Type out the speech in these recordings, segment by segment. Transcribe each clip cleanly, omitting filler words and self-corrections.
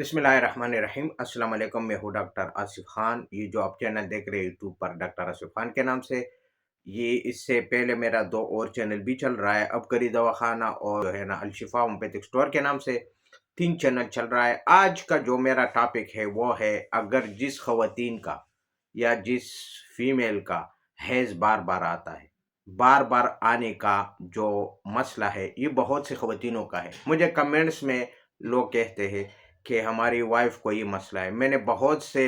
बिस्मिल्लाहिर्रहमानिर्रहीम। अस्सलाम वालेकुम। मैं हूँ डॉक्टर आसिफ खान। ये जो आप चैनल देख रहे हैं यूट्यूब पर डॉक्टर आसिफ खान के नाम से, ये इससे पहले मेरा दो और चैनल भी चल रहा है, अबकरी दवाखाना और जो है ना अलशिफा होम्योपैथिक स्टोर के नाम से तीन चैनल चल रहा है। आज का जो मेरा टॉपिक है वो है, अगर जिस खवातीन का या जिस फीमेल का हैज़ बार बार आता है, बार बार आने का जो मसला है, ये बहुत से खवातीनों का है। मुझे कमेंट्स में लोग कहते हैं कि हमारी वाइफ को ये मसला है। मैंने बहुत से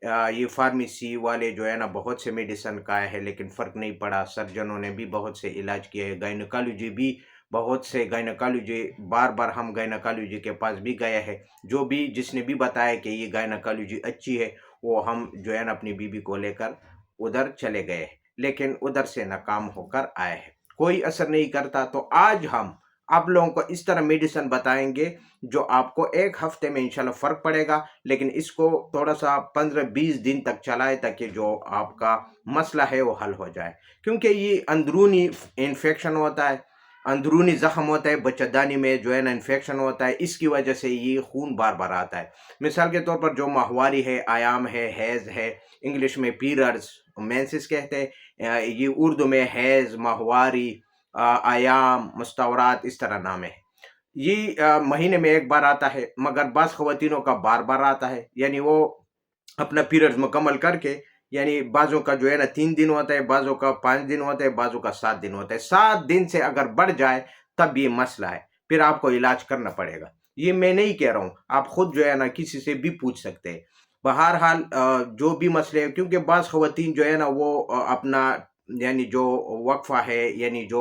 ये फार्मेसी वाले जो है ना बहुत से मेडिसिन खाए हैं, लेकिन फ़र्क नहीं पड़ा। सर्जनों ने भी बहुत से इलाज किए हैं, गायनोकोलॉजी भी बहुत से गायनोकोलॉजी, बार बार हम गायनोकोलॉजी के पास भी गए हैं। जो भी जिसने भी बताया कि ये गायनोकोलॉजी अच्छी है, वो हम जो है ना अपनी बीबी को लेकर उधर चले गए हैं, लेकिन उधर से नाकाम होकर आए हैं, कोई असर नहीं करता। तो आज हम आप लोगों को इस तरह मेडिसिन बताएंगे जो आपको एक हफ्ते में इंशाल्लाह फ़र्क पड़ेगा, लेकिन इसको थोड़ा सा 15-20 दिन तक चलाए ताकि जो आपका मसला है वो हल हो जाए। क्योंकि ये अंदरूनी इन्फेक्शन होता है, अंदरूनी ज़ख्म होता है, बच्चेदानी में जो है ना इन्फेक्शन होता है, इसकी वजह से ये खून बार बार आता है। मिसाल के तौर पर जो माहवारी है, आयाम है, हैज़ है, इंग्लिश में पीरियड्स मेंसेस कहते हैं, ये उर्दू में हैज़, माहवारी, आयाम, मुस्तवरात, इस तरह नाम है। ये महीने में एक बार आता है, मगर बाज़ ख़वातीनों का बार बार आता है। यानी वो अपना पीरियड्स मुकम्मल करके, यानी बाज़ों का जो है ना 3 दिन होता है, बाज़ों का 5 दिन होता है, बाज़ों का 7 दिन होता है। 7 दिन से अगर बढ़ जाए तब ये मसला है, फिर आपको इलाज करना पड़ेगा। ये मैं नहीं कह रहा हूँ, आप खुद जो है ना किसी से भी पूछ सकते हैं। बहरहाल जो भी मसले हैं, क्योंकि बाज़ ख़वातीन जो है ना वो अपना यानी जो वक़्फ़ा है, यानी जो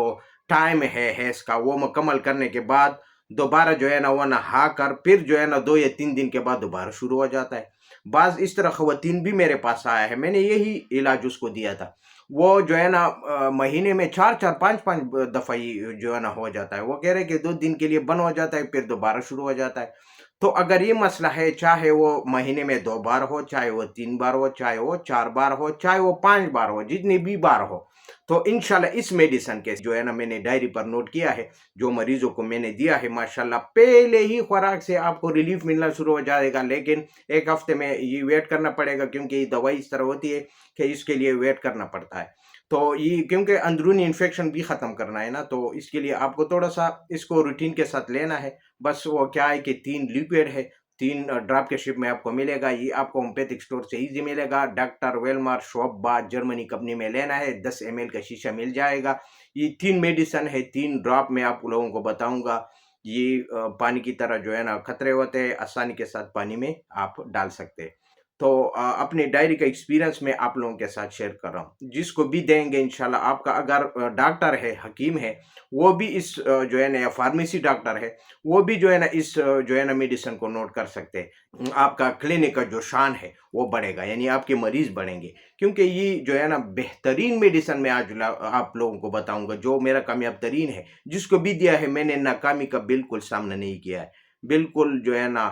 टाइम है हैज़ का, वो मुकम्मल करने के बाद दोबारा जो है ना वो नहा कर फिर जो है ना 2 या 3 दिन के बाद दोबारा शुरू हो जाता है। बाज़ इस तरह ख़वातीन भी मेरे पास आया है, मैंने यही इलाज उसको दिया था। वो जो है ना महीने में 4-4 5-5 दफ़ा ये जो है ना हो जाता है। वो कह रहे हैं कि 2 दिन के लिए बंद हो जाता है, फिर दोबारा शुरू हो जाता है। तो अगर ये मसला है, चाहे वो महीने में 2 बार हो, चाहे वो 3 बार हो, चाहे वो 4 बार हो, चाहे वो 5 बार हो, जितनी भी बार हो, तो इंशाल्लाह इस मेडिसिन के जो है ना मैंने डायरी पर नोट किया है, जो मरीज़ों को मैंने दिया है, माशाल्लाह पहले ही खुराक से आपको रिलीफ़ मिलना शुरू हो जाएगा। लेकिन 1 हफ़्ते में ये वेट करना पड़ेगा, क्योंकि ये दवाई इस तरह होती है कि इसके लिए वेट करना पड़ता है। तो ये क्योंकि अंदरूनी इन्फेक्शन भी ख़त्म करना है ना, तो इसके लिए आपको थोड़ा-सा इसको रूटीन के साथ लेना है। बस वो क्या है कि 3 लिक्विड है, 3 ड्रॉप के शेप में आपको मिलेगा। ये आपको होम्योपैथिक स्टोर से ईज़ी मिलेगा। डॉक्टर वेलमार शॉप जर्मनी कंपनी में लेना है, 10 एमएल का शीशा मिल जाएगा। ये 3 मेडिसिन है, 3 ड्रॉप मैं आप लोगों को बताऊँगा। ये पानी की तरह जो है ना खतरे होते हैं, आसानी के साथ पानी में आप डाल सकते हैं। तो अपनी डायरी का एक्सपीरियंस मैं आप लोगों के साथ शेयर कर रहा हूँ। जिसको भी देंगे इंशाल्लाह, आपका अगर डॉक्टर है, हकीम है, वो भी इस जो है ना, या फार्मेसी डॉक्टर है, वो भी जो है ना इस जो है ना मेडिसिन को नोट कर सकते हैं। आपका क्लिनिक का जो शान है वो बढ़ेगा, यानी आपके मरीज़ बढ़ेंगे। क्योंकि ये जो है ना बेहतरीन मेडिसिन मैं आज आप लोगों को बताऊँगा, जो मेरा कामयाब तरीन है। जिसको भी दिया है मैंने, नाकामी का बिल्कुल सामना नहीं किया है। बिल्कुल जो है ना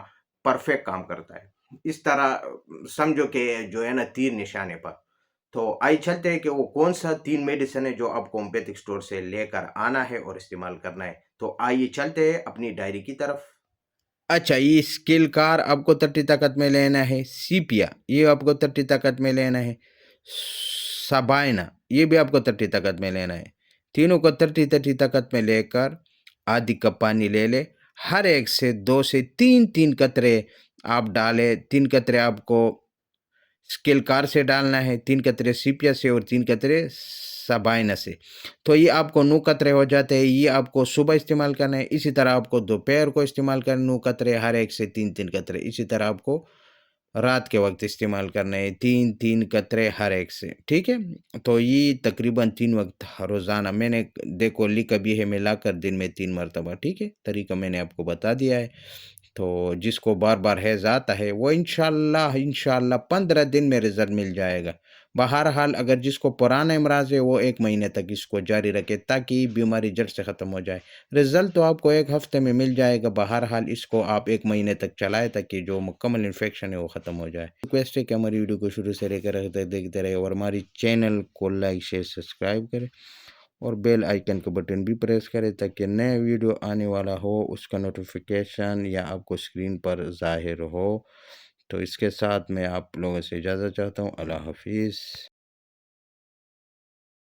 परफेक्ट काम करता है। इस तरह समझो कि जो है ना तीर निशाने पर। तो आइए चलते हैं कि वो कौन-सा 3 मेडिसिन है जो आपको होम्योपैथिक स्टोर से लेकर आना है और इस्तेमाल करना है। तो आइए चलते हैं अपनी डायरी की तरफ। अच्छा, ये स्किल कार आपको 30 ताकत में लेना है, सीपिया ये आपको 30 ताकत में लेना है, सबाइना ये भी आपको 30 ताकत में लेना है। तीनों को 30-30 ताकत में लेकर आधी कप पानी ले ले, हर एक से 2 से 3-3 कतरे आप डालें। 3 कतरे आपको स्किल कार से डालना है, 3 कतरे सीपिया से और 3 कतरे सबाइना से। तो ये आपको 9 कतरे हो जाते हैं। ये आपको सुबह इस्तेमाल करना है, इसी तरह आपको दोपहर को इस्तेमाल करना है 9 कतरे, हर एक से 3-3 कतरे। इसी तरह आपको रात के वक्त इस्तेमाल करना है, 3-3 कतरे हर एक से, ठीक है? तो ये तकरीबन 3 वक्त रोज़ाना मैंने देखो लिख अभी है, मिलाकर दिन में 3 मरतबा, ठीक है? तरीका मैंने आपको बता दिया है। तो जिसको बार-बार हैज़ आता है, वो इंशाअल्लाह इंशाअल्लाह 15 दिन में रिज़ल्ट मिल जाएगा। बहरहाल अगर जिसको पुराना इमराज़ है, वो 1 महीने तक इसको जारी रखे ताकि बीमारी जड़ से ख़त्म हो जाए। रिज़ल्ट तो आपको 1 हफ़्ते में मिल जाएगा। बहरहाल इसको आप 1 महीने तक चलाएँ ताकि जो मुकम्मल इन्फेक्शन है वो ख़त्म हो जाए। रिक्वेस्ट है कि हमारी वीडियो को शुरू से लेकर अंत तक देखते रहें और हमारी चैनल को लाइक, शेयर, सब्सक्राइब करें اور بیل آئیکن کا بٹن بھی پریس کریں تاکہ نئے ویڈیو آنے والا ہو اس کا نوٹیفیکیشن یا آپ کو اسکرین پر ظاہر ہو۔ تو اس کے ساتھ میں آپ لوگوں سے اجازت چاہتا ہوں۔ اللہ حافظ۔